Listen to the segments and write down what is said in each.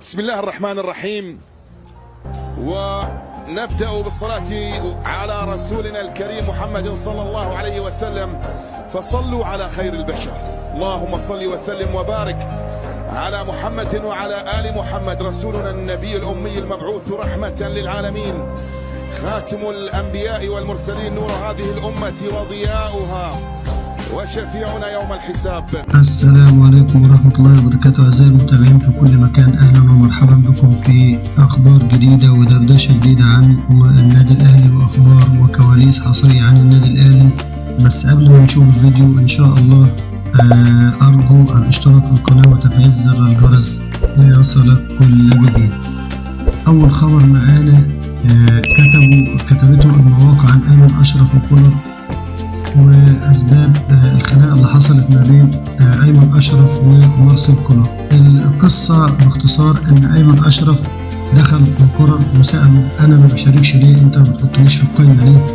بسم الله الرحمن الرحيم، ونبدأ بالصلاة على رسولنا الكريم محمد صلى الله عليه وسلم. فصلوا على خير البشر، اللهم صل وسلم وبارك على محمد وعلى آل محمد، رسولنا النبي الأمي المبعوث رحمة للعالمين، خاتم الأنبياء والمرسلين، نور هذه الأمة وضياؤها وشفيعنا يوم الحساب. السلام عليكم ورحمة الله وبركاته. أعزائي المتابعين في كل مكان، أهلا ومرحبا بكم في أخبار جديدة ودردشة جديدة عن النادي الأهلي وأخبار وكواليس حصرية عن النادي الأهلي. بس قبل ما نشوف الفيديو إن شاء الله أرجو الاشتراك في القناة وتفعيل زر الجرس ليصلك كل جديد. أول خبر معانا كتبته المواقع عن أيمن أشرف وكولر وأسباب الخناقة اللي حصلت ما بين أيمن أشرف ومارسيل كولر. القصة باختصار إن أيمن أشرف دخل لكولر وسأله أنا ما بشاركش ليه، أنت ما بتحطنيش في القايمة ليه؟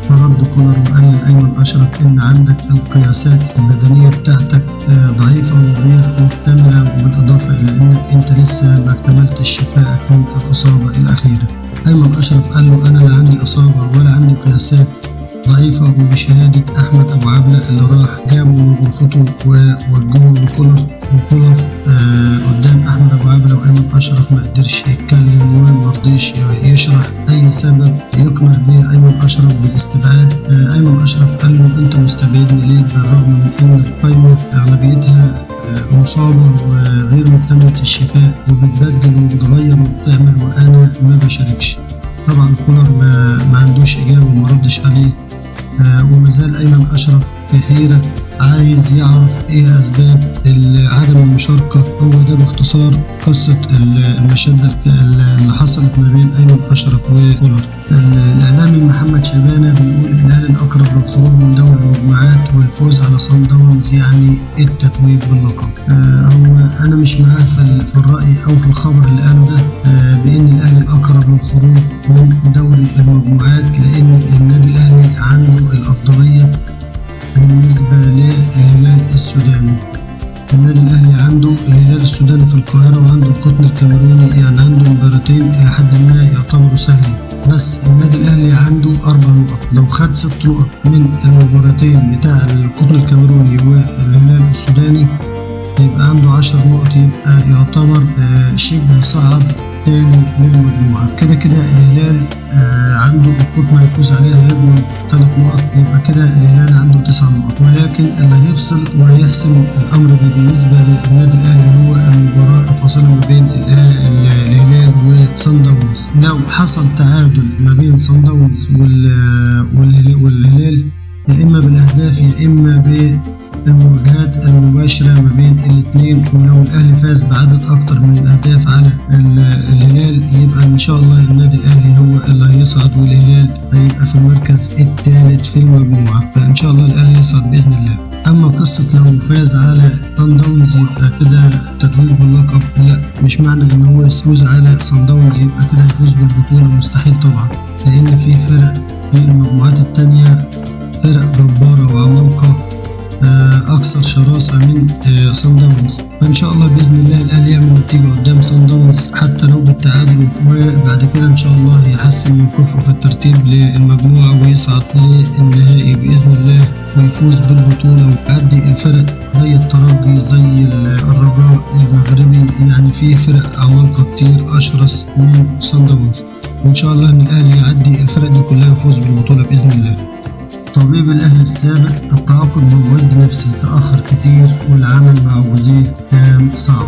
فرد كولر وقال لأيمن أشرف إن عندك القياسات البدنية بتاعتك ضعيفة وغير مكتملة، وبالإضافة إلى إنك أنت لسه ما اكتملتش شفائك من الإصابة الأخيرة. أيمن أشرف قال له أنا لا عندي إصابة ولا عندي قياسات ضعيفة، وبشهادة أحمد أبو عبلة اللي راح جابه من غرفته ووجهه لكولر، وكولر قدام أحمد أبو عبلة وأيمن أشرف ما قدرش يتكلم وما رضيش يشرح أي سبب يقنع به أيمن أشرف بالاستبعاد. أيمن أشرف قال له أنت مستبعدني ليه بالرغم من أن القايمة أغلبيتها مصابة وغير مكتملة الشفاء وبتبدل وبتغير وبتعمل وأنا ما بشاركش. طبعا كولر ما عندوش إجابة وما ردش عليه، ومازال أيمن أشرف في حيرة عايز يعرف ايه أسباب عدم المشاركة. هو ده باختصار قصة المشادة اللي حصلت ما بين أيمن أشرف وكولر. الإعلامي محمد شبانة بيقول الأهلي الأقرب للخروج من دوري المجموعات والفوز على صن داونز يعني التتويج باللقب. هو أنا مش معاه في الرأي أو في الخبر اللي قاله ده بأن الأهلي الأقرب للخروج من دوري المجموعات، لأن النادي الأهلي عنده الأفضلية بالنسبة للهلال السوداني. النادي الأهلي عنده الهلال السوداني في القاهرة وعنده القطن الكاميروني، يعني عنده مباراتين إلى حد ما يعتبروا سهلين، بس النادي الأهلي عنده 4 نقط. لو خد 6 نقط من المباراتين بتاع القطن الكاميروني والهلال السوداني يبقى عنده 10 نقط، يبقى يعتبر شبه صعد تاني للمجموعة. كده الهلال عنده القطن هيفوز عليها هيضمن 3 نقط، يبقى كده الهلال عنده 9 نقط. ولكن اللي هيفصل وهيحسم الأمر بالنسبة للنادي الأهلي هو المباراة الفاصلة ما بين الهلال وصن داونز. لو حصل تعادل ما بين صن داونز والهلال يا إما بالأهداف يا إما بالمواجهات المباشرة ما بين الاثنين، ولو الأهلي فاز بعدد أكتر من الأهداف على الهلال يبقى إن شاء الله النادي الأهلي هو اللي هيصعد، والهلال هيبقى في المركز الثالث في المجموعة، فإن شاء الله الأهلي يصعد بإذن الله. أما قصة لو فاز على صن داونز يبقى كده تتويج باللقب، لا، مش معنى إن هو يفوز على صن داونز يبقى كده هيفوز بالبطولة، مستحيل طبعا، لأن في فرق في المجموعات التانية فرق جبارة وعمالقة أكثر شراسة من صن داونز. فإن شاء الله بإذن الله الأهلي يعمل نتيجة قدام صن داونز حتى لو بالتعادل، وبعد كده إن شاء الله يحسن موقفه في الترتيب للمجموعة ويصعد للنهائي بإذن الله ويفوز بالبطولة ويعدي الفرق زي الترجي زي الرجاء المغربي، يعني في فرق عمالقة كتير أشرس من صن داونز. وإن شاء الله إن الأهلي يعدي الفرق دي كلها ويفوز بالبطولة بإذن الله. طبيب الأهلي السابق التعاقد مع معد نفسي تأخر كتير والعمل مع جوزيه كان صعب.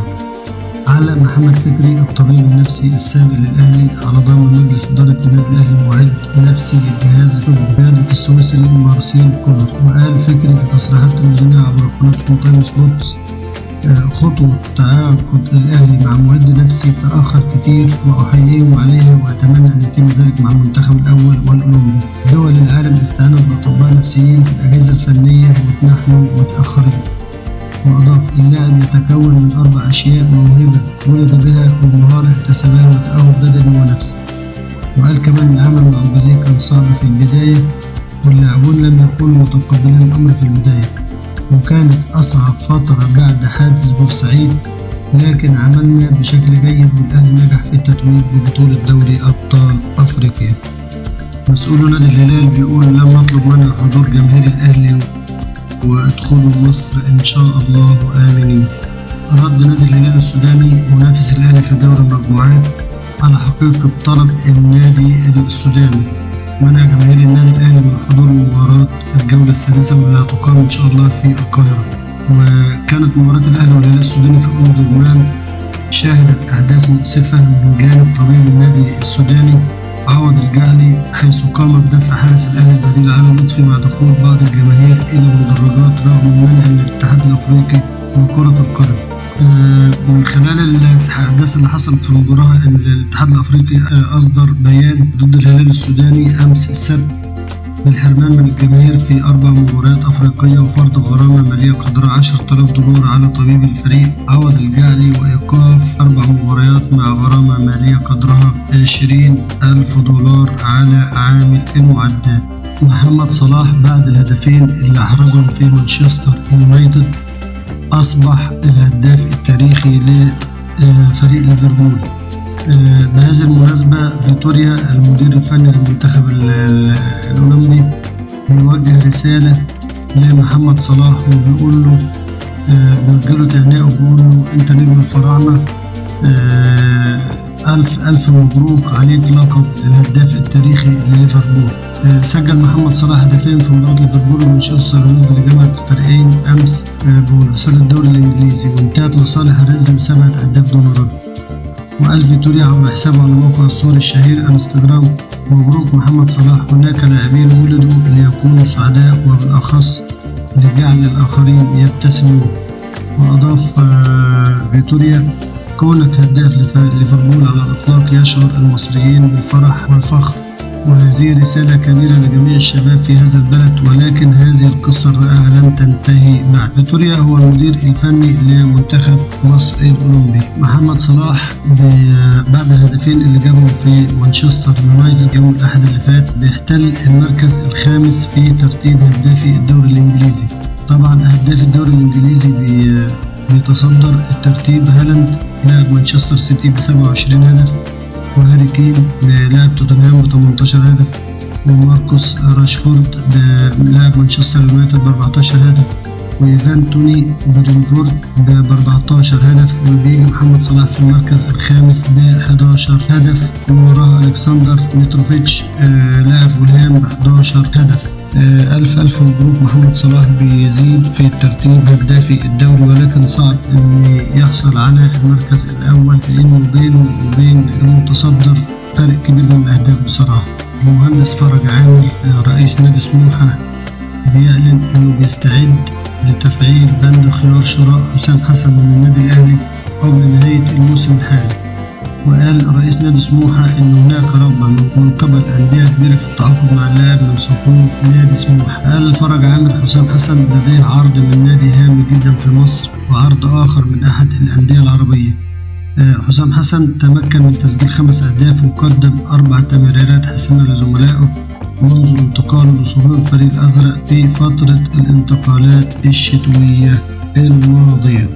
علق محمد فكري الطبيب النفسي السابق للأهلي على ضم مجلس إدارة النادي الأهلي معد نفسي للجهاز بقيادة السويسري مارسيل كولر. وقال فكري في تصريحات تلفزيونية عبر قناة تايم سبورتس خطوة تعاقد الأهلي مع معد نفسي تأخر كتير وأحييه عليها وأتمنى أن يتم ذلك مع المنتخب الأول والأولمبي. دول العالم استعانت بأطباء نفسيين في الأجهزة الفنية ونحن متأخرين. وأضاف اللاعب يتكون من 4 أشياء: موهبة ولد بها، ومهارة اكتسبها، وتأهل بدني ونفسي. وقال كمان العمل مع جوزيه كان صعب في البداية واللاعبون لم يكونوا متقبلين الأمر في البداية، وكانت أصعب فترة بعد حادث بورسعيد لكن عملنا بشكل جيد والأهلي نجح في التتويج ببطولة دوري أبطال أفريقيا. مسؤول نادي الهلال بيقول لم نطلب منع حضور جماهير الأهلي وادخلوا مصر إن شاء الله آمنين. رد نادي الهلال السوداني منافس الأهلي في دوري المجموعات على حقيقة طلب النادي السوداني منع جماهير النادي الأهلي من حضور مباراة الجولة السادسة واللي هتقام إن شاء الله في القاهرة. وكانت مباراة الأهلي والهلال السوداني في أم درمان شهدت أحداث مؤسفة من جانب طبيب النادي السوداني عوض الجعلي، حيث قام بدفع حارس الأهلي البديل علي لطفي مع دخول بعض الجماهير إلى المدرجات رغم منع الاتحاد الأفريقي من كرة القدم. من خلال الأحداث اللي حصلت في المباراة الاتحاد الأفريقي أصدر بيان ضد الهلال السوداني أمس السبت بالحرمان من الجماهير في 4 مباريات أفريقية وفرض غرامة مالية قدرها $10,000 على طبيب الفريق عوض الجعلي وإيقاف 4 مباريات مع غرامة مالية قدرها $20,000 على عامل المعدات. محمد صلاح بعد الهدفين اللي أحرزهم في مانشستر يونايتد أصبح الهداف التاريخي لفريق ليفربول. بهذه المناسبة فيتوريا المدير الفني للمنتخب الأولمبي بيوجه رسالة لمحمد صلاح وبيقول له بيوجه تهنئة وبيقول له أنت نجم الفراعنة، ألف مبروك عليك لقب الهداف التاريخي لليفربول. سجل محمد صلاح هدفين في مباراة ليفربول ومانشستر يونايتد اللي جمعت الفريقين أمس بمنافسات الدوري الإنجليزي وانتهت لصالح الرز ب7 أهداف دون رد. وقال فيتوريا عبر حسابه على موقع الصور الشهير انستغرام: مبروك محمد صلاح، هناك لاعبين ولدوا ليكونوا سعداء وبالأخص لجعل الآخرين يبتسمون. وأضاف فيتوريا: كونك هداف ليفربول على الإطلاق يشعر المصريين بالفرح والفخر، وهذه رسالة كبيرة لجميع الشباب في هذا البلد، ولكن هذه القصة الرائعة لم تنتهي بعد. فيتوريا هو المدير الفني لمنتخب مصر الأولمبي. محمد صلاح بعد الهدفين اللي جابهم في مانشستر يونايتد يوم الأحد اللي فات بيحتل المركز الخامس في ترتيب هدافي الدوري الإنجليزي. طبعا هداف الدوري الإنجليزي بيتصدر الترتيب هالاند لاعب مانشستر سيتي ب27 هدف، وهاري كين لاعب توتنهام ب18 هدف، وماركوس راشفورد لاعب مانشستر يونايتد ب14 هدف، وإيفان توني برينفورد ب14 هدف، وبيجي محمد صلاح في المركز الخامس ب11 هدف، ووراه ألكسندر متروفيتش لاعب فولهام ب11 هدف. ألف مبروك. محمد صلاح بيزيد في الترتيب هدافي الدوري، ولكن صعب أن يحصل على المركز الأول لأنه بينه وبين المتصدر فرق كبير من الأهداف بصراحة. المهندس فرج عامر رئيس نادي سموحة بيعلن أنه بيستعد لتفعيل بند خيار شراء حسام حسن من النادي الأهلي قبل نهاية الموسم الحالي. وقال رئيس نادي سموحة إن هناك رغبة من قبل أندية كبيرة في التعاقد مع اللاعب من صفوف نادي سموحة. قال فرج عامر حسام حسن لديه عرض من نادي هام جدا في مصر وعرض آخر من أحد الأندية العربية. حسام حسن تمكن من تسجيل 5 أهداف وقدم 4 تمريرات حاسمة لزملائه منذ انتقاله لصفوف الفريق الأزرق في فترة الانتقالات الشتوية الماضية.